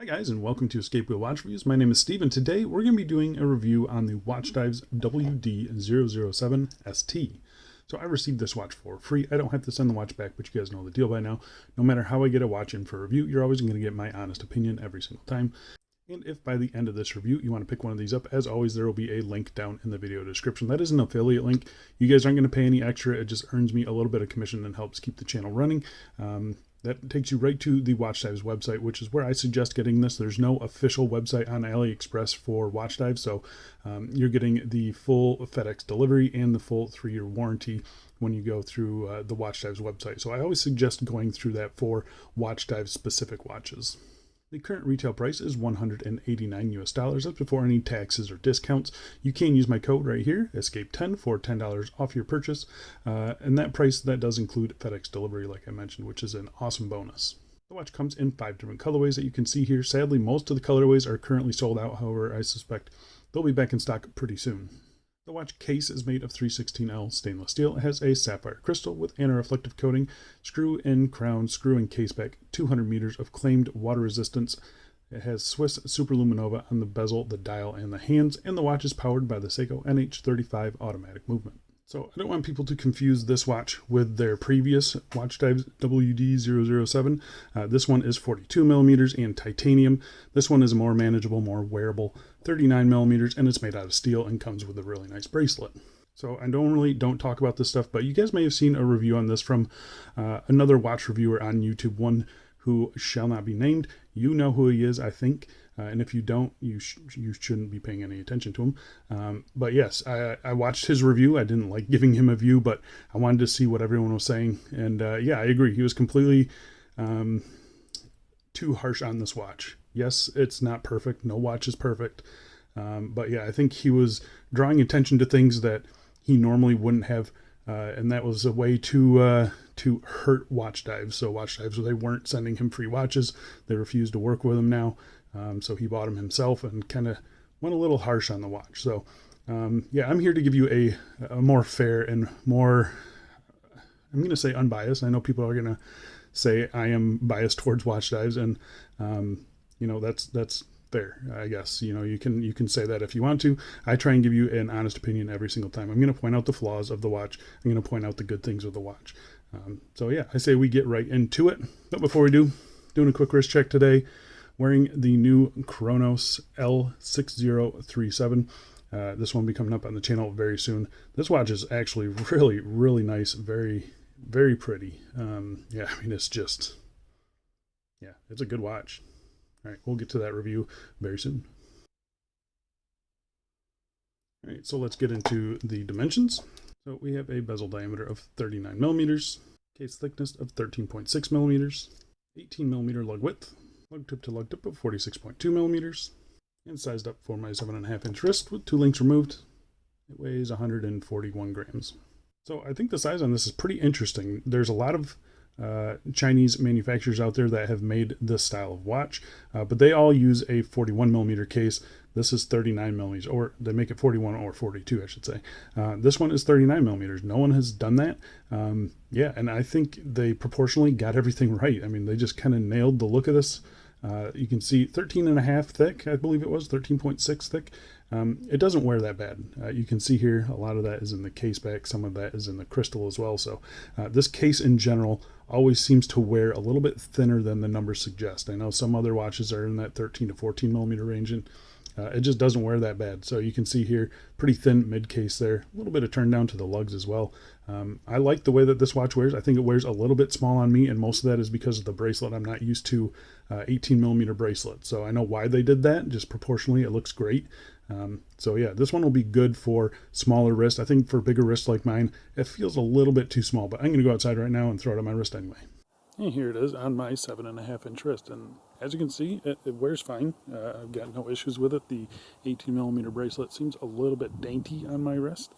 Hi guys, and welcome to Escape Wheel Watch Reviews. My name is Steve, and today we're going to be doing a review on the Watchdives WD007ST. So I received this watch for free. I don't have to send the watch back, but you guys know the deal by now. No matter how I get a watch in for review, you're always going to get my honest opinion every single time. And if by the end of this review you want to pick one of these up, as always, there will be a link down in the video description. That is an affiliate link. You guys aren't going to pay any extra. It just earns me a little bit of commission and helps keep the channel running. That takes you right to the Watchdives website, which is where I suggest getting this. There's no official website on AliExpress for Watchdives, so you're getting the full FedEx delivery and the full 3-year warranty when you go through the Watchdives website. So I always suggest going through that for Watchdives specific watches. The current retail price is $189 US. That's before any taxes or discounts. You can use my code right here, ESCAPE10, for $10 off your purchase. And that price, that does include FedEx delivery, like I mentioned, which is an awesome bonus. The watch comes in 5 different colorways that you can see here. Sadly, most of the colorways are currently sold out. However, I suspect they'll be back in stock pretty soon. The watch case is made of 316L stainless steel. It has a sapphire crystal with anti-reflective coating, screw-in crown, screw-in case back, 200 meters of claimed water resistance. It has Swiss Superluminova on the bezel, the dial, and the hands, and the watch is powered by the Seiko NH35 automatic movement. So I don't want people to confuse this watch with their previous Watchdives WD007. This one is 42 millimeters and titanium. This one is more manageable, more wearable, 39 millimeters, and it's made out of steel and comes with a really nice bracelet. So I don't talk about this stuff, but you guys may have seen a review on this from another watch reviewer on YouTube, one who shall not be named. You know who he is, I think. And if you don't, you shouldn't be paying any attention to him. But yes, I watched his review. I didn't like giving him a view, but I wanted to see what everyone was saying. And yeah, I agree. He was completely too harsh on this watch. Yes, it's not perfect. No watch is perfect. But yeah, I think he was drawing attention to things that he normally wouldn't have. And that was a way to hurt Watchdives. So Watchdives, they weren't sending him free watches. They refused to work with him now. So he bought them himself and kind of went a little harsh on the watch. So yeah, I'm here to give you a more fair and more, I'm going to say unbiased. I know people are going to say I am biased towards Watchdives, and you know, that's fair, I guess. You know, you can say that if you want to. I try and give you an honest opinion every single time. I'm going to point out the flaws of the watch. I'm going to point out the good things of the watch. So yeah, I say we get right into it. But before we do, doing a quick wrist check today. Wearing the new Chronos L6037. This one will be coming up on the channel very soon. This watch is actually really, really nice. Very, very pretty. Yeah, I mean, it's just, yeah, it's a good watch. All right, we'll get to that review very soon. All right, so let's get into the dimensions. So we have a bezel diameter of 39 millimeters, case thickness of 13.6 millimeters, 18 millimeter lug width, lug tip to lug tip of 46.2 millimeters, and sized up for my 7.5-inch wrist with 2 links removed. It weighs 141 grams. So I think the size on this is pretty interesting. There's a lot of Chinese manufacturers out there that have made this style of watch, but they all use a 41 millimeter case. This is 39 millimeters, or they make it 41 or 42, I should say. This one is 39 millimeters. No one has done that. Yeah, and I think they proportionally got everything right. I mean, they just kind of nailed the look of this. You can see 13.5 thick, I believe it was, 13.6 thick. It doesn't wear that bad. You can see here, a lot of that is in the case back. Some of that is in the crystal as well. So this case in general always seems to wear a little bit thinner than the numbers suggest. I know some other watches are in that 13 to 14 millimeter range, and it just doesn't wear that bad. So you can see here, pretty thin mid case there, a little bit of turn down to the lugs as well. I like the way that this watch wears. I think it wears a little bit small on me, and most of that is because of the bracelet. I'm not used to 18 millimeter bracelet, so I know why they did that. Just proportionally, it looks great. So yeah, this one will be good for smaller wrists. I think for bigger wrists like mine, it feels a little bit too small, but I'm going to go outside right now and throw it on my wrist anyway. And here it is on my 7.5-inch wrist, and as you can see, it wears fine. I've got no issues with it. The 18 millimeter bracelet seems a little bit dainty on my wrist,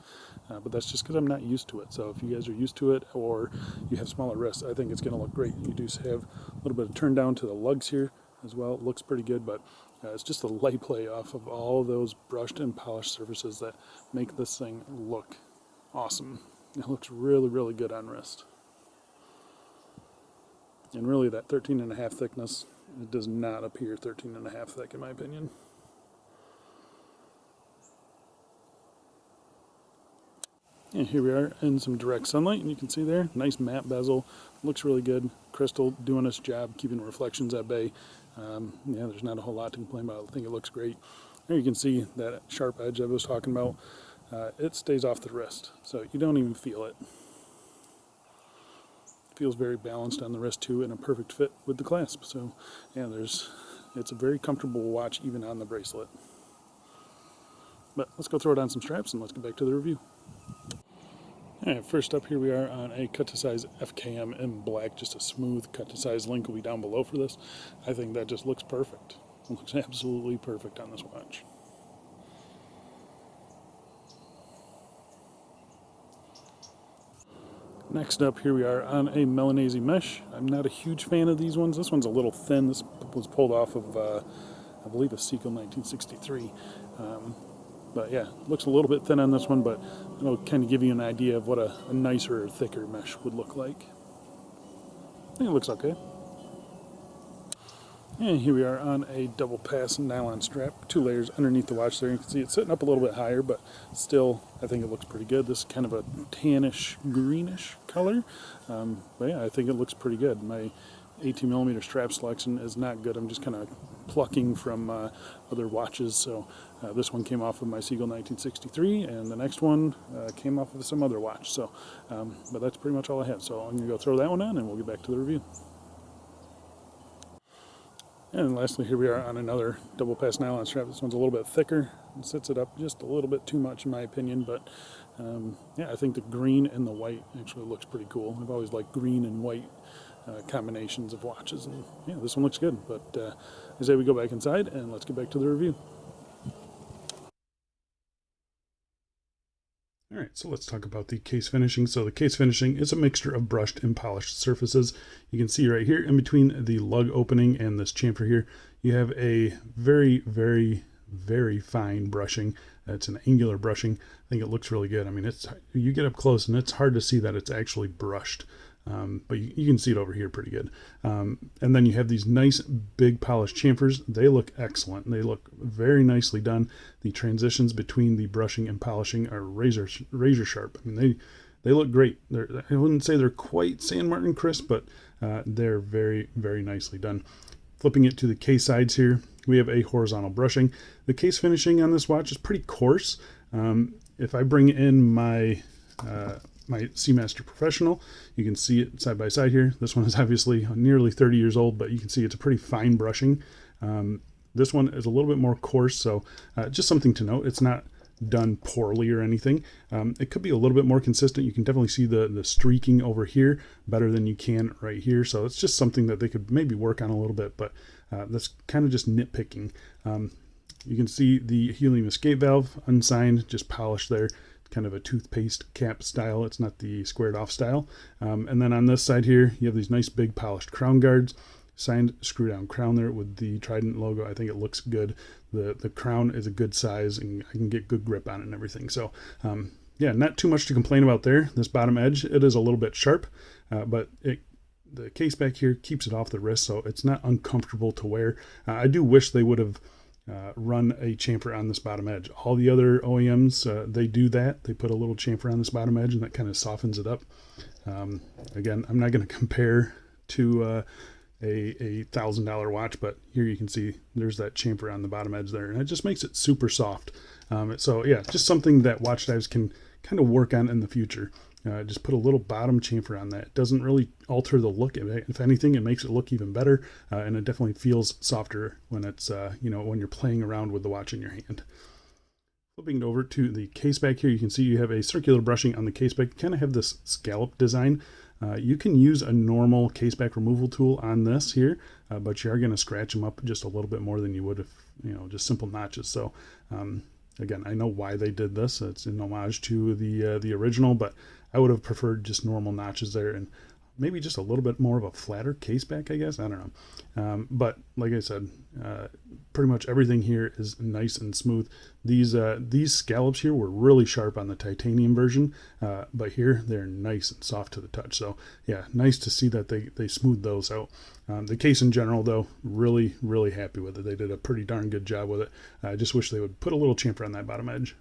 but that's just because I'm not used to it. So if you guys are used to it, or you have smaller wrists, I think it's going to look great. You do have a little bit of turn down to the lugs here as well. It looks pretty good, but it's just the light play off of all those brushed and polished surfaces that make this thing look awesome. It looks really, really good on wrist. And really that 13.5 thickness It does not appear 13.5 thick in my opinion. And here we are in some direct sunlight, and you can see there, nice matte bezel, looks really good. Crystal doing its job, keeping reflections at bay. Yeah, there's not a whole lot to complain about. I think it looks great. There you can see that sharp edge I was talking about. It stays off the wrist, so you don't even feel it. Feels very balanced on the wrist too, and a perfect fit with the clasp. So yeah, it's a very comfortable watch even on the bracelet. But let's go throw it on some straps and let's get back to the review. Alright, first up here we are on a cut to size FKM in black. Just a smooth cut to size. Link will be down below for this. I think that just looks perfect. It looks absolutely perfect on this watch. Next up here we are on a Milanese mesh. I'm not a huge fan of these ones. This one's a little thin. This was pulled off of I believe a Sequel 1963. But yeah, looks a little bit thin on this one, but it'll kind of give you an idea of what a nicer or thicker mesh would look like. I think it looks okay. And here we are on a double pass nylon strap, 2 layers underneath the watch there. You can see it's sitting up a little bit higher, but still I think it looks pretty good. This is kind of a tannish, greenish color. But yeah, I think it looks pretty good. My 18mm strap selection is not good. I'm just kind of plucking from other watches. So this one came off of my Sequel 1963, and the next one came off of some other watch. So, but that's pretty much all I have. So I'm going to go throw that one on, and we'll get back to the review. And lastly, here we are on another double pass nylon strap. This one's a little bit thicker. It sits it up just a little bit too much in my opinion, but yeah, I think the green and the white actually looks pretty cool. I've always liked green and white combinations of watches, and yeah, this one looks good. But I say we go back inside and let's get back to the review. Alright, so let's talk about the case finishing. So the case finishing is a mixture of brushed and polished surfaces. You can see right here in between the lug opening and this chamfer here, you have a very, very, very fine brushing. It's an angular brushing. I think it looks really good. I mean, you get up close and it's hard to see that it's actually brushed. But you can see it over here pretty good. And then you have these nice big polished chamfers. They look excellent. They look very nicely done. The transitions between the brushing and polishing are razor sharp. I mean, they look great. I wouldn't say they're quite San Martin crisp, but they're very, very nicely done. Flipping it to the case sides here, we have a horizontal brushing. The case finishing on this watch is pretty coarse. If I bring in my Seamaster Professional, you can see it side by side here. This one is obviously nearly 30 years old, but you can see it's a pretty fine brushing. This one is a little bit more coarse, so just something to note. It's not done poorly or anything. It could be a little bit more consistent. You can definitely see the streaking over here better than you can right here, so it's just something that they could maybe work on a little bit, but that's kind of just nitpicking. You can see the helium escape valve unsigned, just polished there. Kind of a toothpaste cap style. It's not the squared off style. And then on this side here, you have these nice big polished crown guards, signed screw down crown there with the Trident logo. I think it looks good. The crown is a good size and I can get good grip on it and everything. So yeah, not too much to complain about there. This bottom edge, it is a little bit sharp, but the case back here keeps it off the wrist, so it's not uncomfortable to wear. I do wish they would have run a chamfer on this bottom edge. All the other OEMs, they do that. They put a little chamfer on this bottom edge and that kind of softens it up. Again, I'm not going to compare to a $1,000 watch, but here you can see there's that chamfer on the bottom edge there, and it just makes it super soft. So yeah, just something that Watchdives can kind of work on in the future. Just put a little bottom chamfer on that. It doesn't really alter the look. If anything, it makes it look even better, and it definitely feels softer when it's when you're playing around with the watch in your hand. Flipping it over to the case back here, you can see you have a circular brushing on the case back. You kind of have this scallop design. You can use a normal case back removal tool on this here, but you are going to scratch them up just a little bit more than you would if just simple notches. So again, I know why they did this. It's in homage to the original, but I would have preferred just normal notches there, and maybe just a little bit more of a flatter case back, I guess. I don't know. But like I said, pretty much everything here is nice and smooth. These scallops here were really sharp on the titanium version, but here they're nice and soft to the touch. So yeah, nice to see that they smoothed those out. The case in general, though, really, really happy with it. They did a pretty darn good job with it. I just wish they would put a little chamfer on that bottom edge.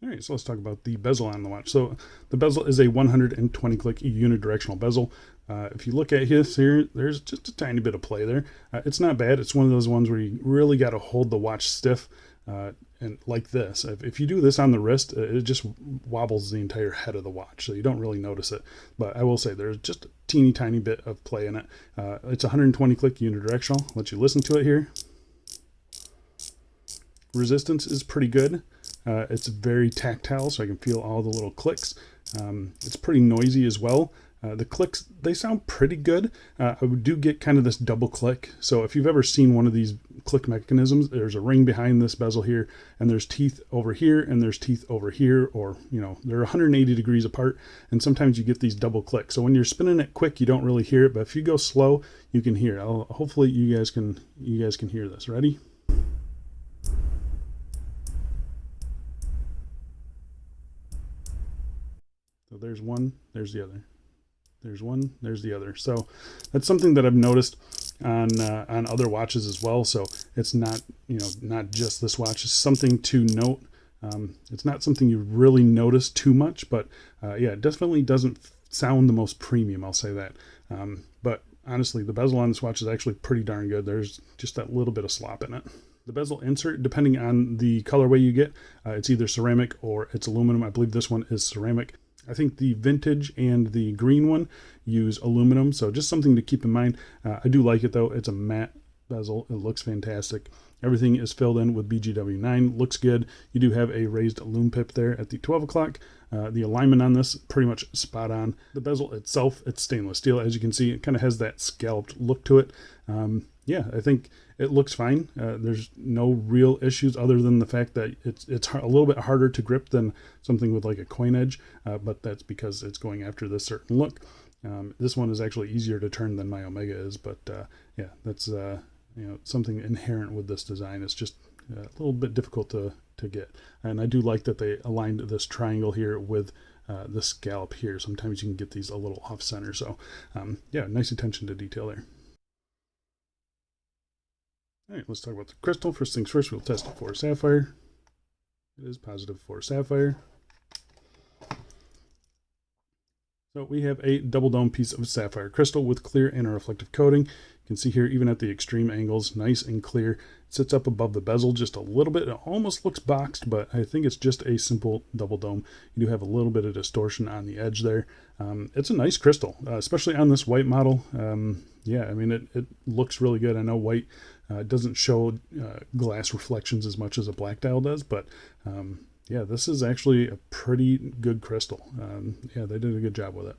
All right, so let's talk about the bezel on the watch. So the bezel is a 120 click unidirectional bezel. If you look at this here, there's just a tiny bit of play there. It's not bad. It's one of those ones where you really got to hold the watch stiff, and like this. If you do this on the wrist, it just wobbles the entire head of the watch, so you don't really notice it. But I will say there's just a teeny tiny bit of play in it. It's 120 click unidirectional. I'll let you listen to it here. Resistance is pretty good. It's very tactile, so I can feel all the little clicks. It's pretty noisy as well. The clicks, they sound pretty good. I do get kind of this double click. So if you've ever seen one of these click mechanisms, there's a ring behind this bezel here, and there's teeth over here, and there's teeth over here, or, you know, they're 180 degrees apart, and sometimes you get these double clicks. So when you're spinning it quick, you don't really hear it, but if you go slow, you can hear it. Hopefully you guys can hear this. Ready? So there's one, there's the other. There's one, there's the other. So that's something that I've noticed on other watches as well. So it's not, you know, not just this watch. It's something to note. It's not something you really notice too much, but yeah, it definitely doesn't sound the most premium, I'll say that. But honestly, the bezel on this watch is actually pretty darn good. There's just that little bit of slop in it. The bezel insert, depending on the colorway you get, it's either ceramic or it's aluminum. I believe this one is ceramic. I think the vintage and the green one use aluminum, so just something to keep in mind. I do like it though. It's a matte bezel. It looks fantastic. Everything is filled in with BGW9. Looks good. You do have a raised lume pip there at the 12 o'clock. The alignment on this, pretty much spot on. The bezel itself, it's stainless steel. As you can see, it kind of has that scalloped look to it. Yeah, I think it looks fine. There's no real issues other than the fact that it's a little bit harder to grip than something with like a coin edge, but that's because it's going after this certain look. This one is actually easier to turn than my Omega is, but yeah, that's you know, something inherent with this design. It's just a little bit difficult to get. And I do like that they aligned this triangle here with the scallop here. Sometimes you can get these a little off center. So yeah, nice attention to detail there. All right, let's talk about the crystal. First things first, we'll test it for sapphire. It is positive for sapphire. So we have a double dome piece of sapphire crystal with clear and reflective coating. You can see here, even at the extreme angles, nice and clear. It sits up above the bezel just a little bit. It almost looks boxed, but I think it's just a simple double dome. You do have a little bit of distortion on the edge there. It's a nice crystal, especially on this white model. Yeah, I mean, it looks really good. I know white doesn't show glass reflections as much as a black dial does, but yeah, this is actually a pretty good crystal. Yeah, they did a good job with it.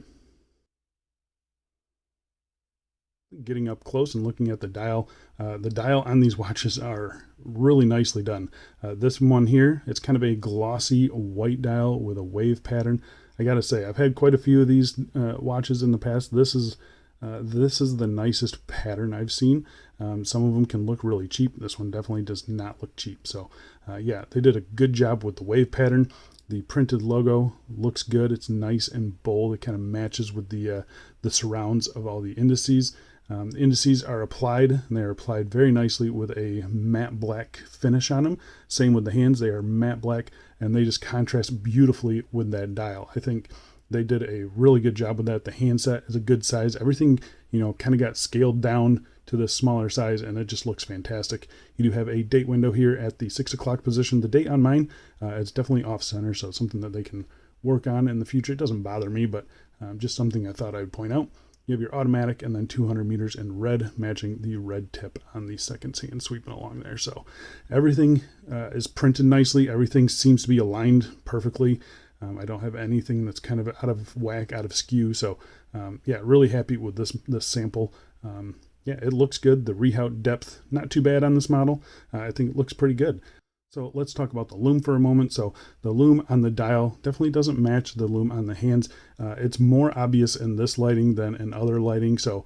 Getting up close and looking at the dial on these watches are really nicely done. This one here, it's kind of a glossy white dial with a wave pattern. I gotta say, I've had quite a few of these watches in the past. This is the nicest pattern I've seen. Some of them can look really cheap. This one definitely does not look cheap. So yeah, they did a good job with the wave pattern. The printed logo looks good. It's nice and bold. It kind of matches with the surrounds of all the indices. The indices are applied, and they are applied very nicely with a matte black finish on them. Same with the hands. They are matte black, and they just contrast beautifully with that dial. I think they did a really good job with that. The handset is a good size. Everything, you know, kind of got scaled down to the smaller size, and it just looks fantastic. You do have a date window here at the 6 o'clock position. The date on mine, it's definitely off center, so it's something that they can work on in the future. It doesn't bother me, but just something I thought I would point out. You have your automatic and then 200 meters in red, matching the red tip on the second hand sweeping along there. So everything is printed nicely. Everything seems to be aligned perfectly. I don't have anything that's kind of out of whack, out of skew. So yeah, really happy with this sample. Yeah, it looks good. The rehaut depth, not too bad on this model. I think it looks pretty good. So let's talk about the Lume for a moment. So the Lume on the dial definitely doesn't match the Lume on the hands. It's more obvious in this lighting than in other lighting. So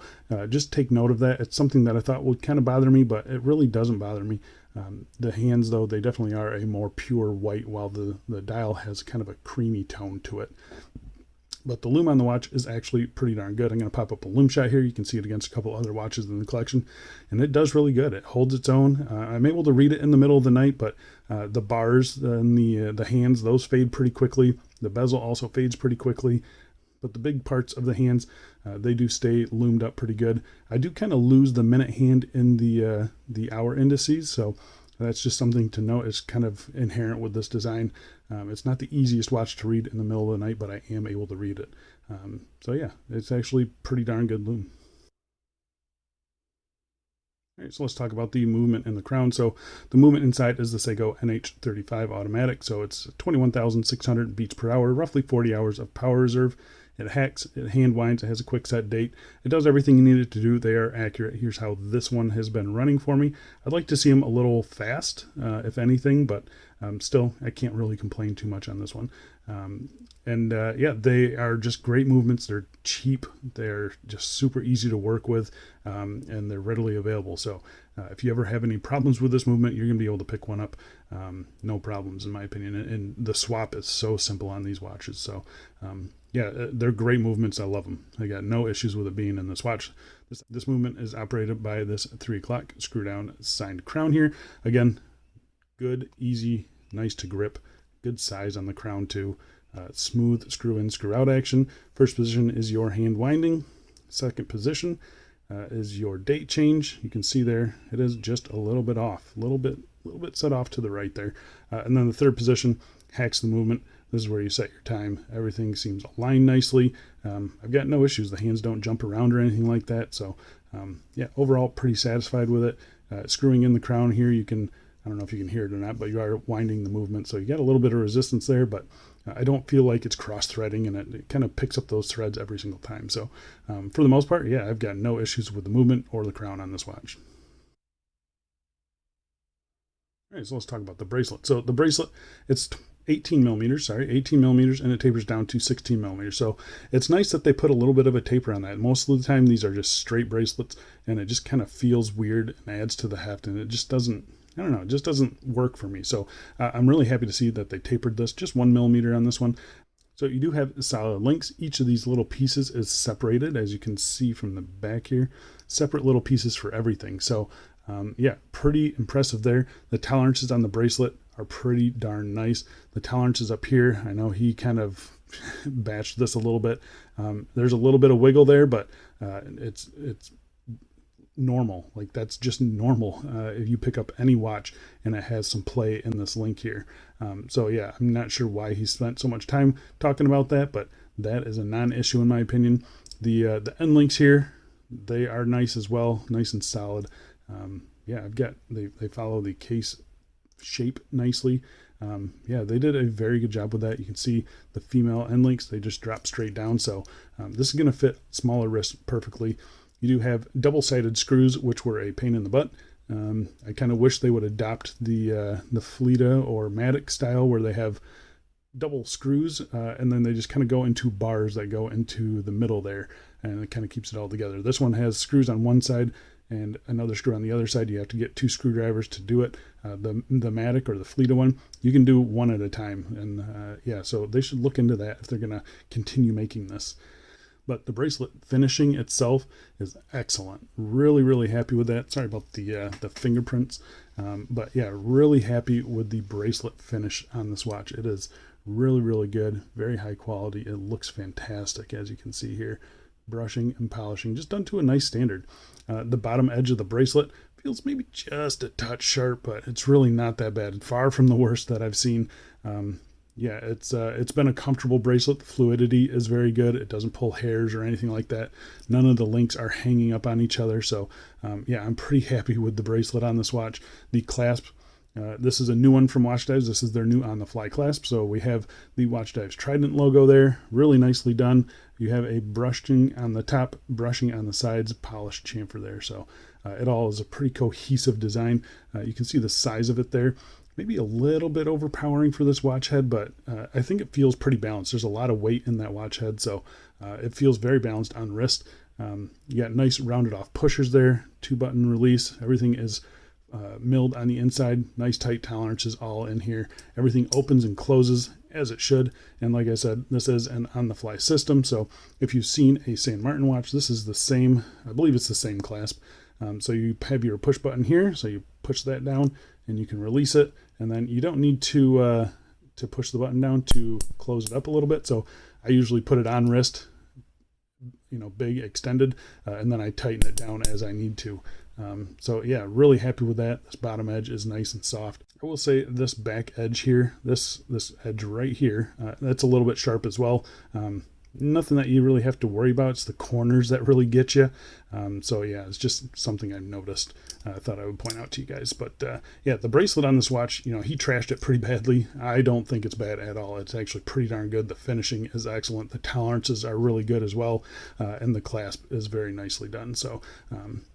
just take note of that. It's something that I thought would kind of bother me, but it really doesn't bother me. The hands, though, they definitely are a more pure white, while the dial has kind of a creamy tone to it. But the Lume on the watch is actually pretty darn good. I'm going to pop up a Lume shot here. You can see it against a couple other watches in the collection, and it does really good. It holds its own. I'm able to read it in the middle of the night, but the bars and the hands, those fade pretty quickly. The bezel also fades pretty quickly, but the big parts of the hands, they do stay loomed up pretty good. I do kind of lose the minute hand in the hour indices, so that's just something to note. It's kind of inherent with this design. It's not the easiest watch to read in the middle of the night, but I am able to read it. So yeah, it's actually pretty darn good Lume. All right, so let's talk about the movement in the crown. So the movement inside is the Seiko NH35 automatic. So it's 21,600 beats per hour, roughly 40 hours of power reserve. It hacks, it hand winds, it has a quick set date. It does everything you need it to do. They are accurate. Here's how this one has been running for me. I'd like to see them a little fast, if anything, but still, I can't really complain too much on this one. Yeah, they are just great movements. They're cheap. They're just super easy to work with, and they're readily available. So if you ever have any problems with this movement, you're going to be able to pick one up. No problems, in my opinion. And the swap is so simple on these watches. So yeah, they're great movements. I love them. I got no issues with it being in this watch. This movement is operated by this 3 o'clock screw down signed crown here. Again, good, easy, nice to grip, good size on the crown too. Smooth screw in, screw out action. First position is your hand winding. Second position is your date change. You can see there it is just a little bit off, a little bit set off to the right there. And then the third position hacks the movement. This is where you set your time. Everything seems aligned nicely. I've got no issues. The hands don't jump around or anything like that. So yeah, overall pretty satisfied with it. Screwing in the crown here, you can, I don't know if you can hear it or not, but you are winding the movement. So you got a little bit of resistance there, but I don't feel like it's cross-threading, and it kind of picks up those threads every single time. So for the most part, yeah, I've got no issues with the movement or the crown on this watch. All right, so let's talk about the bracelet. So the bracelet, it's 18 millimeters, and it tapers down to 16 millimeters. So it's nice that they put a little bit of a taper on that. Most of the time, these are just straight bracelets, and it just kind of feels weird and adds to the heft, and it just doesn't, I don't know, it just doesn't work for me. So I'm really happy to see that they tapered this, just 1 millimeter on this one. So you do have solid links. Each of these little pieces is separated, as you can see from the back here, separate little pieces for everything. So yeah, pretty impressive there. The tolerances on the bracelet are pretty darn nice. The tolerances up here, I know he kind of batched this a little bit. There's a little bit of wiggle there, but it's normal. Like, that's just normal if you pick up any watch and it has some play in this link here. So yeah, I'm not sure why he spent so much time talking about that, but that is a non-issue in my opinion. The end links here, they are nice as well, nice and solid. Yeah, I've got, they follow the case shape nicely. Yeah, they did a very good job with that. You can see the female end links, they just drop straight down. So this is going to fit smaller wrists perfectly. You do have double-sided screws, which were a pain in the butt. I kind of wish they would adopt the phylida or matic style, where they have double screws and then they just kind of go into bars that go into the middle there, and it kind of keeps it all together. This one has screws on one side and another screw on the other side. You have to get 2 screwdrivers to do it. The matic or the phylida one, you can do one at a time. And yeah, so they should look into that if they're going to continue making this. But the bracelet finishing itself is excellent. Really, really happy with that. Sorry about the fingerprints. But yeah, really happy with the bracelet finish on this watch. It is really, really good. Very high quality. It looks fantastic, as you can see here. Brushing and polishing, just done to a nice standard. The bottom edge of the bracelet feels maybe just a touch sharp, but it's really not that bad. Far from the worst that I've seen. Yeah, it's been a comfortable bracelet. The fluidity is very good. It doesn't pull hairs or anything like that. None of the links are hanging up on each other. So yeah, I'm pretty happy with the bracelet on this watch. The clasp, this is a new one from Watchdives. This is their new on the fly clasp. So we have the Watchdives Trident logo there, really nicely done. You have a brushing on the top, brushing on the sides, polished chamfer there. So it all is a pretty cohesive design. You can see the size of it there. maybe a little bit overpowering for this watch head, but I think it feels pretty balanced. There's a lot of weight in that watch head, so it feels very balanced on wrist. You got nice rounded off pushers there, 2-button release. Everything is milled on the inside, nice tight tolerances all in here. Everything opens and closes as it should, and like I said, this is an on-the-fly system, so if you've seen a St. Martin watch, this is the same, I believe it's the same clasp. So you have your push button here, so you push that down and you can release it, and then you don't need to push the button down to close it up a little bit. So I usually put it on wrist, big extended, and then I tighten it down as I need to. So yeah, really happy with that. This bottom edge is nice and soft. I will say this back edge here, this edge right here, that's a little bit sharp as well. Nothing that you really have to worry about. It's the corners that really get you. So yeah, it's just something I've noticed. I thought I would point out to you guys. But yeah, the bracelet on this watch, he trashed it pretty badly. I don't think it's bad at all. It's actually pretty darn good. The finishing is excellent. The tolerances are really good as well. And the clasp is very nicely done. So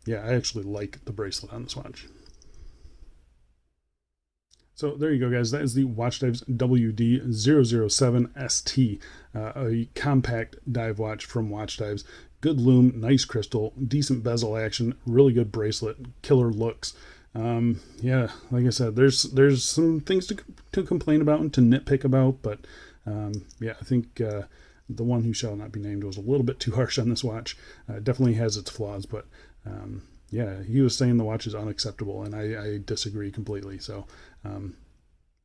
yeah, I actually like the bracelet on this watch. So there you go, guys. That is the Watchdives WD007ST, a compact dive watch from Watchdives. Good lume, nice crystal, decent bezel action, really good bracelet, killer looks. Yeah, like I said, there's some things to complain about and to nitpick about, but yeah, I think the one who shall not be named was a little bit too harsh on this watch. Definitely has its flaws, but yeah, he was saying the watch is unacceptable, and I disagree completely. So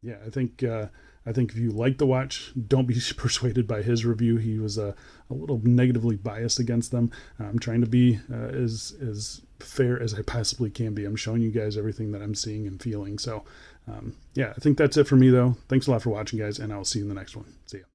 yeah, I think if you like the watch, don't be persuaded by his review. He was a little negatively biased against them. I'm trying to be as fair as I possibly can be. I'm showing you guys everything that I'm seeing and feeling. So yeah, I think that's it for me, though. Thanks a lot for watching, guys, and I'll see you in the next one. See ya.